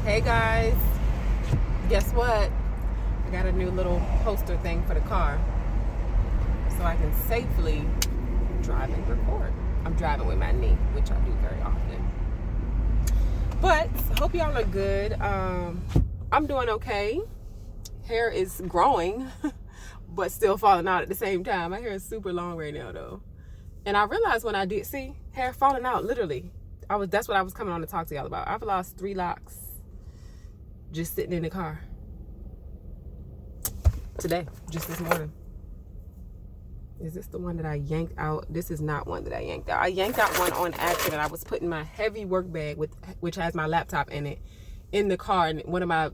Hey guys, guess what? I got a new little poster thing for the car so I can safely drive and record. I'm driving with my knee, which I do very often. But I hope y'all are good. I'm doing okay. Hair is growing, but still falling out at the same time. My hair is super long right now though. And I realized when I did see hair falling out, literally, that's what I was coming on to talk to y'all about. I've lost 3 locks just sitting in the car today, just this morning. Is this the one that I yanked out? This is not one that I yanked out. I yanked out one on accident. I was putting my heavy work bag, which has my laptop in it, in the car, and one of my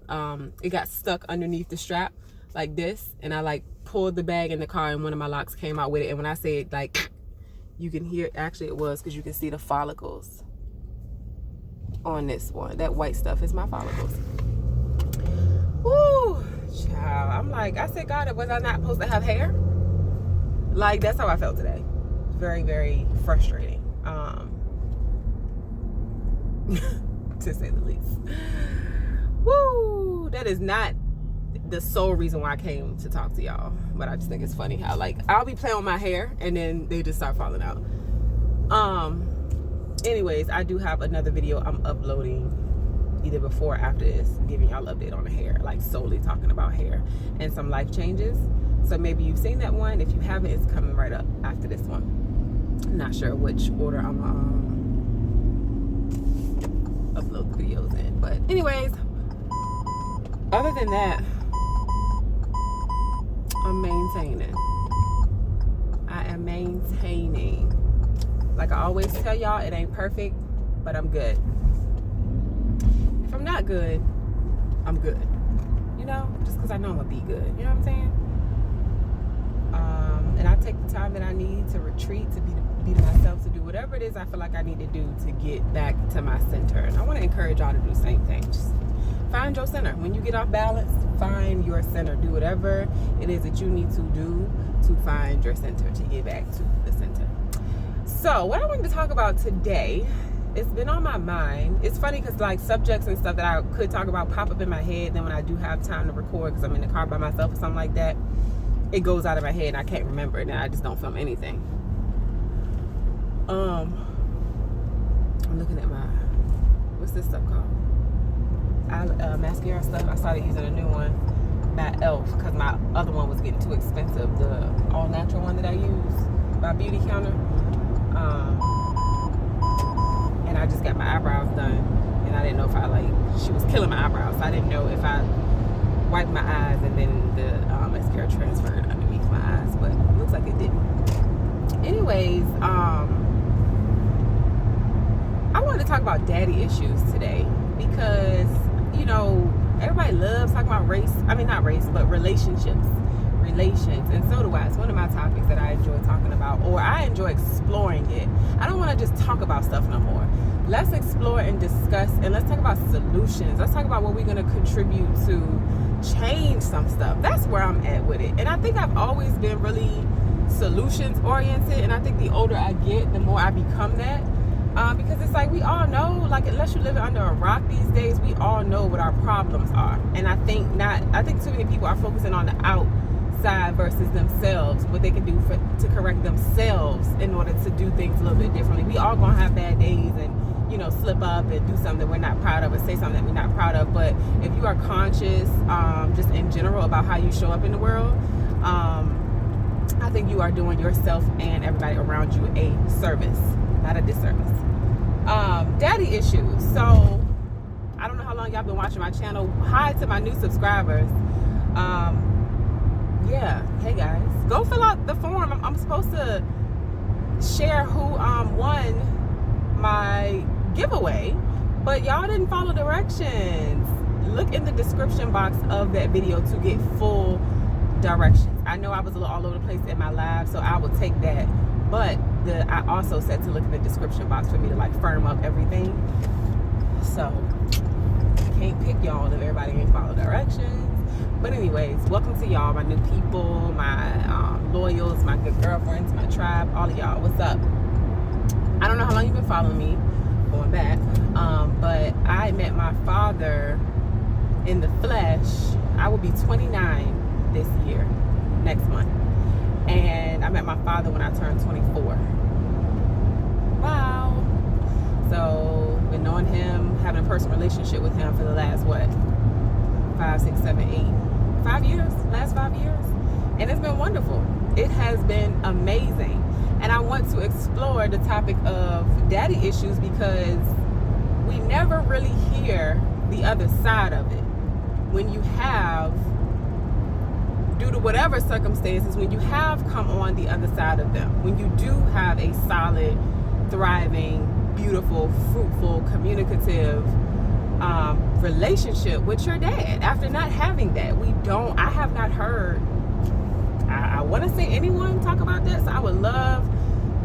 it got stuck underneath the strap like this, and I pulled the bag in the car, and one of my locks came out with it. And when I say it, you can hear, actually it was, because you can see the follicles on this one. That white stuff is my follicles. Woo, child. I'm like, I said, God, was I not supposed to have hair? That's how I felt today. Very, very frustrating, to say the least. Woo, that is not the sole reason why I came to talk to y'all, but I just think it's funny how I'll be playing with my hair and then they just start falling out. Anyways, I do have another video I'm uploading either before or after this, giving y'all an update on the hair, solely talking about hair and some life changes. So maybe you've seen that one. If you haven't, it's coming right up after this one. I'm not sure which order I'm upload the videos in, but anyways, other than that, I'm maintaining. I am maintaining. Like I always tell y'all, it ain't perfect, but I'm good. If I'm not good, I'm good. Just because I know I'm gonna be good. You know what I'm saying? And I take the time that I need to retreat, to be to myself, to do whatever it is I feel like I need to do to get back to my center. And I want to encourage y'all to do the same thing. Just find your center. When you get off balance, find your center. Do whatever it is that you need to do to find your center, to get back to the center. So what I wanted to talk about today, it's been on my mind. It's funny because subjects and stuff that I could talk about pop up in my head. Then when I do have time to record, because I'm in the car by myself or something like that, it goes out of my head and I can't remember it, and I just don't film anything. I'm looking at my, what's this stuff called? Mascara stuff. I started using a new one by e.l.f. because my other one was getting too expensive. The all natural one that I use by Beauty Counter. And I just got my eyebrows done, and I didn't know if she was killing my eyebrows. So I didn't know if I wiped my eyes and then the mascara transferred underneath my eyes, but it looks like it didn't. Anyways, I wanted to talk about daddy issues today because, everybody loves talking about race. I mean, not race, but relationships, relations, and so do I. It's one of my topics that I enjoy talking about, or I enjoy exploring it. I don't want to just talk about stuff no more. Let's explore and discuss, and let's talk about solutions. Let's talk about what we're going to contribute to change some stuff. That's where I'm at with it. And I think I've always been really solutions oriented, and I think the older I get, the more I become that. Because it's we all know, unless you're living under a rock these days, we all know what our problems are. And I think too many people are focusing on the outside versus themselves, what they can do to correct themselves in order to do things a little bit differently. We all gonna have bad days and slip up and do something that we're not proud of, or say something that we're not proud of. But if you are conscious, just in general, about how you show up in the world, I think you are doing yourself and everybody around you a service, not a disservice. Daddy issues. So I don't know how long y'all been watching my channel. Hi to my new subscribers. Yeah, hey guys, go fill out the form. I'm supposed to share who won my giveaway, but y'all didn't follow directions. Look in the description box of that video to get full directions. I know I was a little all over the place in my live, so I will take that, but I also said to look in the description box for me to firm up everything. So can't pick y'all if everybody ain't follow directions. But anyways, welcome to y'all, my new people, my loyals, my good girlfriends, my tribe, all of y'all. What's up? I don't know how long you've been following me, going back. But I met my father in the flesh. I will be 29 this year, next month. And I met my father when I turned 24. Wow. So, been knowing him, having a personal relationship with him for the last, 5, 6, 7, 8, 5 years? Last 5 years? And it's been wonderful. It has been amazing. And I want to explore the topic of daddy issues because we never really hear the other side of it. When you have, due to whatever circumstances, when you have come on the other side of them, when you do have a solid, thriving, beautiful, fruitful, communicative relationship with your dad. After not having that, I have not heard, I want to say anyone talk about this. I would love,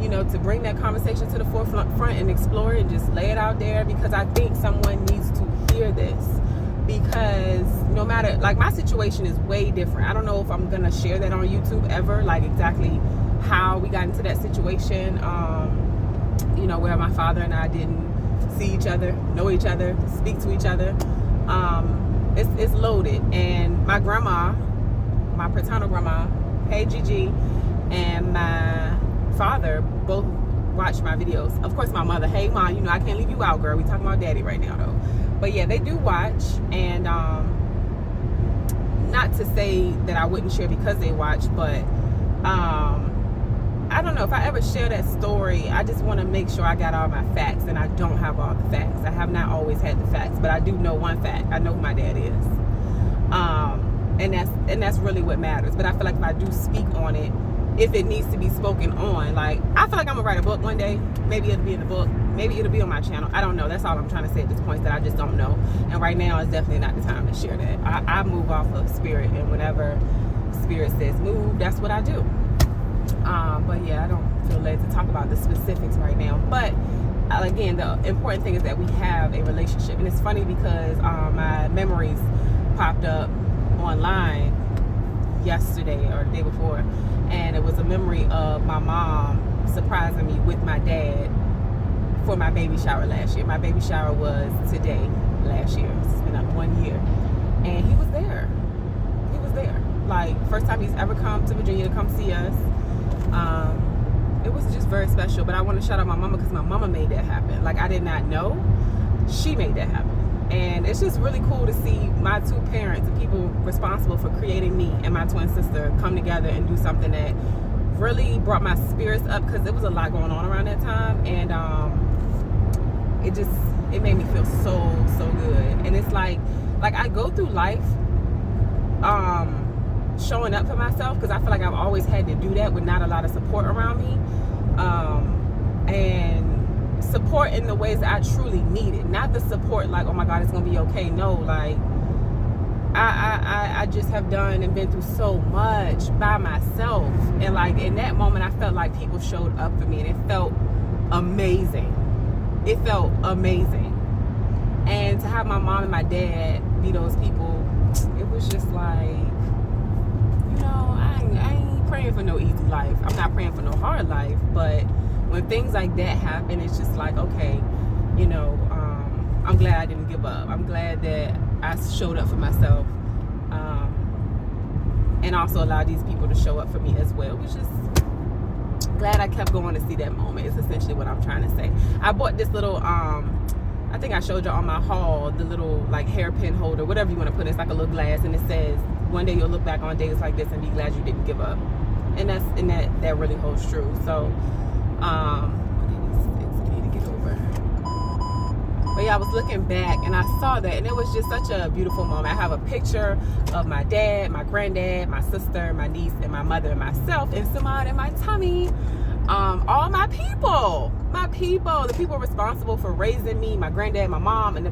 to bring that conversation to the forefront and explore it and just lay it out there, because I think someone needs to hear this. Because no matter, like, my situation is way different. I don't know if I'm going to share that on YouTube ever, like exactly how we got into that situation, where my father and I didn't see each other, know each other, speak to each other. It's loaded. And my grandma, my paternal grandma, hey Gigi, and my father both watch my videos. Of course, my mother, hey mom, I can't leave you out, girl. We talking about daddy right now, though. But yeah, they do watch. And not to say that I wouldn't share because they watch, but I don't know if I ever share that story. I just want to make sure I got all my facts, and I don't have all the facts. I have not always had the facts, but I do know one fact. I know who my dad is, and that's really what matters. But I feel like if I do speak on it, if it needs to be spoken on, like, I feel like I'm gonna write a book one day. Maybe it'll be in the book. Maybe it'll be on my channel. I don't know. That's all I'm trying to say at this point, that I just don't know. And right now is definitely not the time to share that. I move off of spirit, and whenever spirit says move, that's what I do. But yeah, I don't feel led to talk about the specifics right now. But again, the important thing is that we have a relationship. And it's funny because my memories popped up online yesterday or the day before, and it was a memory of my mom surprising me with my dad for my baby shower last year. My baby shower was today last year. It's been up 1 year, and he was there. Like, first time he's ever come to Virginia to come see us. It was just very special. But I want to shout out my mama, because my mama made that happen. Like, I did not know. She made that happen. And it's just really cool to see my two parents, the people responsible for creating me and my twin sister, come together and do something that really brought my spirits up, because there was a lot going on around that time. And it made me feel so good. And it's like I go through life showing up for myself, because I feel like I've always had to do that with not a lot of support around me, and support in the ways that I truly need it. Not the support like, oh my God, it's gonna be okay. No, like, I just have done and been through so much by myself, and like in that moment I felt like people showed up for me, and it felt amazing. And to have my mom and my dad be those people, it was just like, I ain't praying for no easy life. I'm not praying for no hard life. But when things like that happen, it's just like, okay, I'm glad I didn't give up. I'm glad that I showed up for myself, and also allowed these people to show up for me as well. Which is glad I kept going to see that moment. It's essentially what I'm trying to say. I bought this little, I think I showed you on my haul, the little like hairpin holder, whatever you want to put it. It's like a little glass, and it says, one day you'll look back on days like this and be glad you didn't give up. And that really holds true. So I need to get over. But yeah, I was looking back and I saw that, and it was just such a beautiful moment. I have a picture of my dad, my granddad, my sister, my niece, and my mother, and myself, and Samad in my tummy. All my people, the people responsible for raising me, my granddad, my mom, and the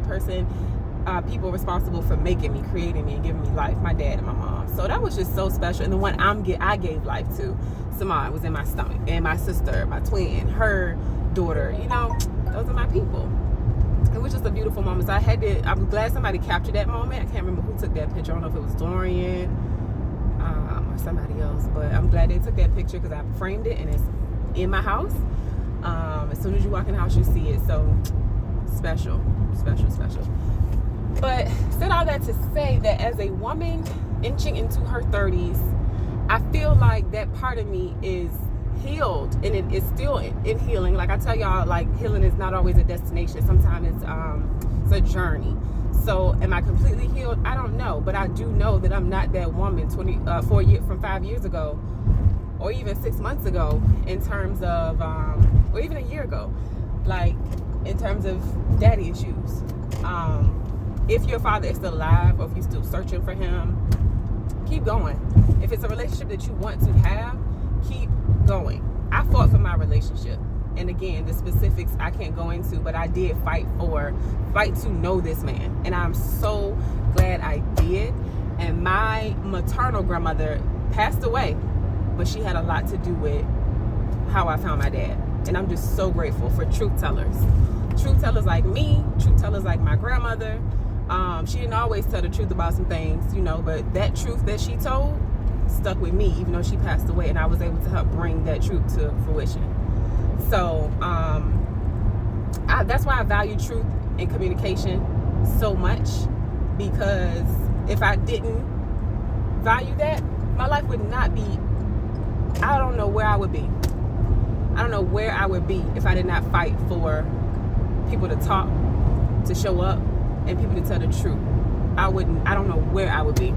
people responsible for making me, creating me, and giving me life, my dad and my mom. So that was just so special. And the one I gave life to, Samad, was in my stomach, and my sister, my twin, her daughter, those are my people. It was just a beautiful moment. So I'm glad somebody captured that moment. I can't remember who took that picture. I don't know if it was Dorian or somebody else, but I'm glad they took that picture, because I framed it and it's in my house. As soon as you walk in the house, you see it. So special. But said all that to say that as a woman inching into her 30s, I feel like that part of me is healed, and it is still in healing. Like I tell y'all, like, healing is not always a destination. Sometimes it's a journey. So am I completely healed? I don't know, but I do know that I'm not that woman 5 years ago, or even 6 months ago, in terms of or even a year ago, like in terms of daddy issues. If your father is still alive, or if you're still searching for him, keep going. If it's a relationship that you want to have, keep going. I fought for my relationship, and again, the specifics I can't go into, but I did fight to know this man, and I'm so glad I did. And my maternal grandmother passed away, but she had a lot to do with how I found my dad, and I'm just so grateful for truth tellers like me, truth tellers like my grandmother. She didn't always tell the truth about some things, but that truth that she told stuck with me, even though she passed away, and I was able to help bring that truth to fruition. So that's why I value truth and communication so much, because if I didn't value that, my life would not be, I don't know where I would be. I don't know where I would be if I did not fight for people to talk, to show up, and people to tell the truth. I don't know where I would be.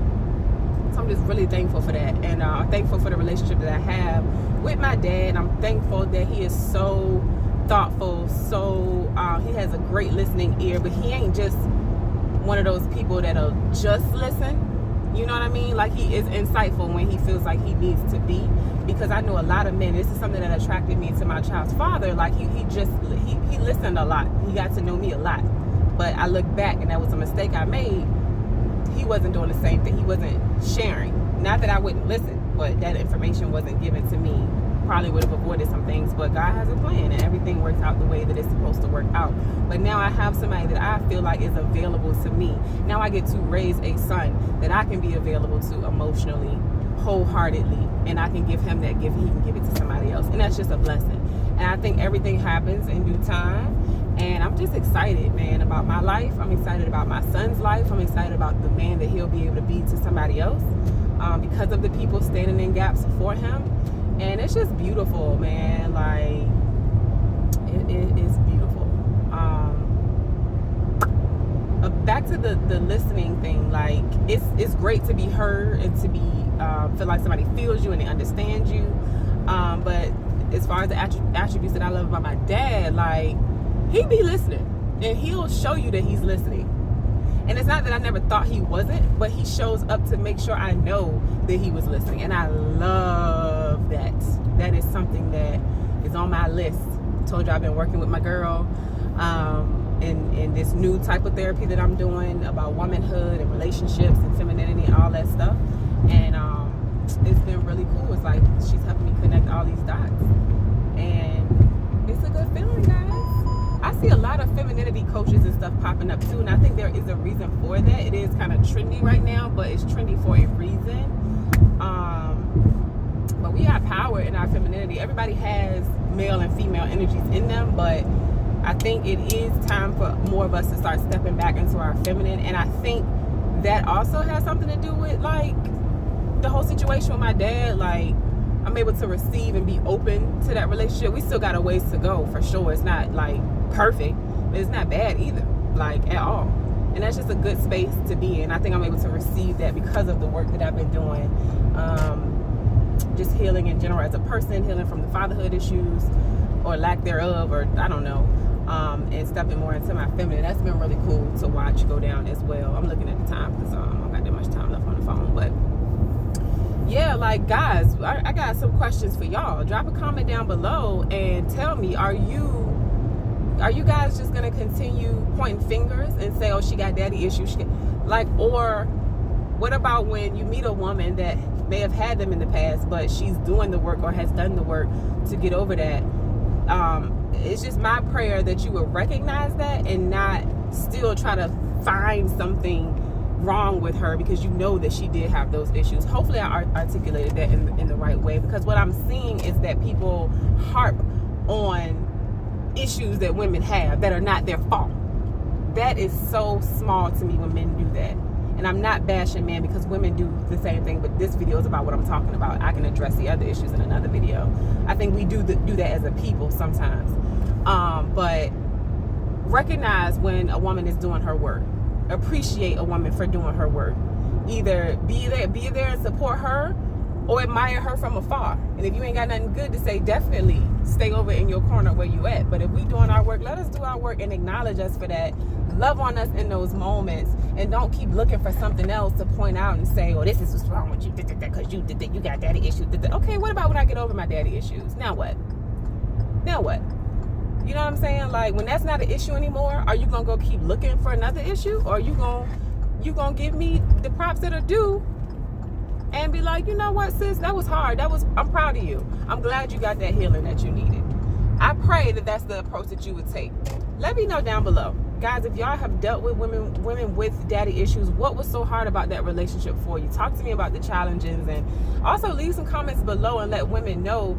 So I'm just really thankful for that, and thankful for the relationship that I have with my dad. I'm thankful that he is so thoughtful, he has a great listening ear, but he ain't just one of those people that'll just listen. You know what I mean? Like, he is insightful when he feels like he needs to be, because I know a lot of men, this is something that attracted me to my child's father. Like, he listened a lot. He got to know me a lot. But I look back, and that was a mistake I made. He wasn't doing the same thing. He wasn't sharing. Not that I wouldn't listen, but that information wasn't given to me. Probably would have avoided some things, but God has a plan, and everything works out the way that it's supposed to work out. But now I have somebody that I feel like is available to me. Now I get to raise a son that I can be available to emotionally, wholeheartedly, and I can give him that gift. He can give it to somebody else, and that's just a blessing. And I think everything happens in due time. And I'm just excited, man, about my life. I'm excited about my son's life. I'm excited about the man that he'll be able to be to somebody else, because of the people standing in gaps for him. And it's just beautiful, man. Like, it is beautiful. Back to the listening thing. Like, it's great to be heard and to be feel like somebody feels you and they understand you. But as far as the attributes that I love about my dad, like, he be listening, and he'll show you that he's listening. And it's not that I never thought he wasn't, but he shows up to make sure I know that he was listening. And I love that. That is something that is on my list. I told you I've been working with my girl in this new type of therapy that I'm doing about womanhood and relationships and femininity and all that stuff. And it's been really cool. It's like she's helping me connect all these dots. And it's a good feeling, guys. I see a lot of femininity coaches and stuff popping up too, and I think there is a reason for that. It is kind of trendy right now, but it's trendy for a reason. But we have power in our femininity. Everybody has male and female energies in them, but I think it is time for more of us to start stepping back into our feminine. And I think that also has something to do with, like, the whole situation with my dad. Like, I'm able to receive and be open to that relationship. We still got a ways to go, for sure. It's not, like, perfect, but it's not bad either, like, at all. And that's just a good space to be in. I think I'm able to receive that because of the work that I've been doing. Just healing in general as a person, healing from the fatherhood issues or lack thereof, or I don't know, and stepping more into my feminine. That's been really cool to watch go down as well. I'm looking at the time because I don't got that much time left on the phone, but yeah, like, guys, I got some questions for y'all. Drop a comment down below and tell me, are you guys just gonna continue pointing fingers and say, oh, she got daddy issues, or what about when you meet a woman that may have had them in the past, but she's doing the work or has done the work to get over that? It's just my prayer that you will recognize that and not still try to find something wrong with her because you know that she did have those issues. Hopefully I articulated that in the right way, because what I'm seeing is that people harp on issues that women have that are not their fault. That is so small to me when men do that. And I'm not bashing men, because women do the same thing, but this video is about what I'm talking about. I can address the other issues in another video. I think we do that as a people sometimes. But recognize when a woman is doing her work. Appreciate a woman for doing her work. Either be there and support her, or admire her from afar. And if you ain't got nothing good to say, definitely stay over in your corner where you at. But if we doing our work, let us do our work and acknowledge us for that. Love on us in those moments, and don't keep looking for something else to point out and say, oh, this is what's wrong with you, because you did that, you got daddy issues. Okay, what about when I get over my daddy issues? Now what? You know what I'm saying? Like, when that's not an issue anymore, are you gonna go keep looking for another issue, or are you gonna give me the props that are due and be like, you know what, sis, that was hard. I'm proud of you. I'm glad you got that healing that you needed. I pray that that's the approach that you would take. Let me know down below. Guys, if y'all have dealt with women with daddy issues, what was so hard about that relationship for you? Talk to me about the challenges, and also leave some comments below and let women know.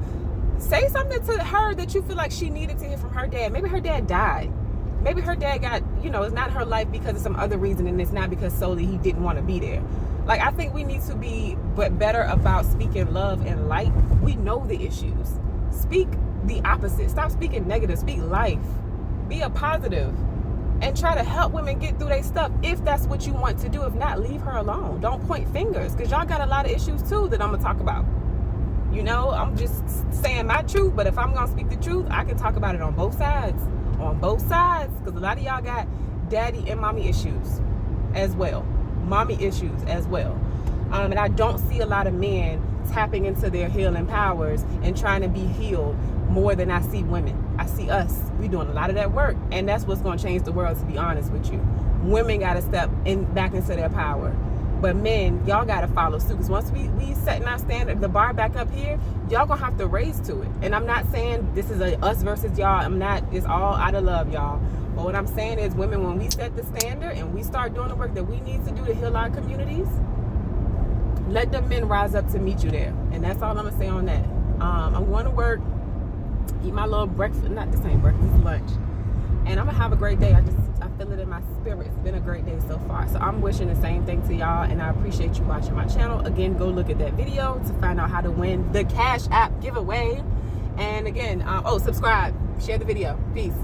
Say something to her that you feel like she needed to hear from her dad. Maybe her dad died. Maybe her dad got, it's not her life because of some other reason, and it's not because solely he didn't want to be there. Like, I think we need to be better about speaking love and light. We know the issues. Speak the opposite. Stop speaking negative. Speak life. Be a positive. And try to help women get through their stuff if that's what you want to do. If not, leave her alone. Don't point fingers, because y'all got a lot of issues too that I'm going to talk about. I'm just saying my truth, but if I'm going to speak the truth, I can talk about it on both sides. On both sides, because a lot of y'all got daddy and mommy issues as well. Mommy issues as well. And I don't see a lot of men tapping into their healing powers and trying to be healed more than I see women. I see us. We doing a lot of that work, and that's what's going to change the world, to be honest with you. Women got to step back into their power. But men, y'all got to follow suit, because once we setting our standard, the bar back up here, y'all going to have to raise to it. And I'm not saying this is a us versus y'all. It's all out of love, y'all. But what I'm saying is, women, when we set the standard and we start doing the work that we need to do to heal our communities, let the men rise up to meet you there. And that's all I'm going to say on that. I'm going to work, eat my little breakfast, not the same breakfast, it's lunch. And I'm going to have a great day. I feel it in my spirit. It's been a great day so far. So I'm wishing the same thing to y'all, and I appreciate you watching my channel. Again, go look at that video to find out how to win the Cash App giveaway. And again, subscribe, share the video. Peace.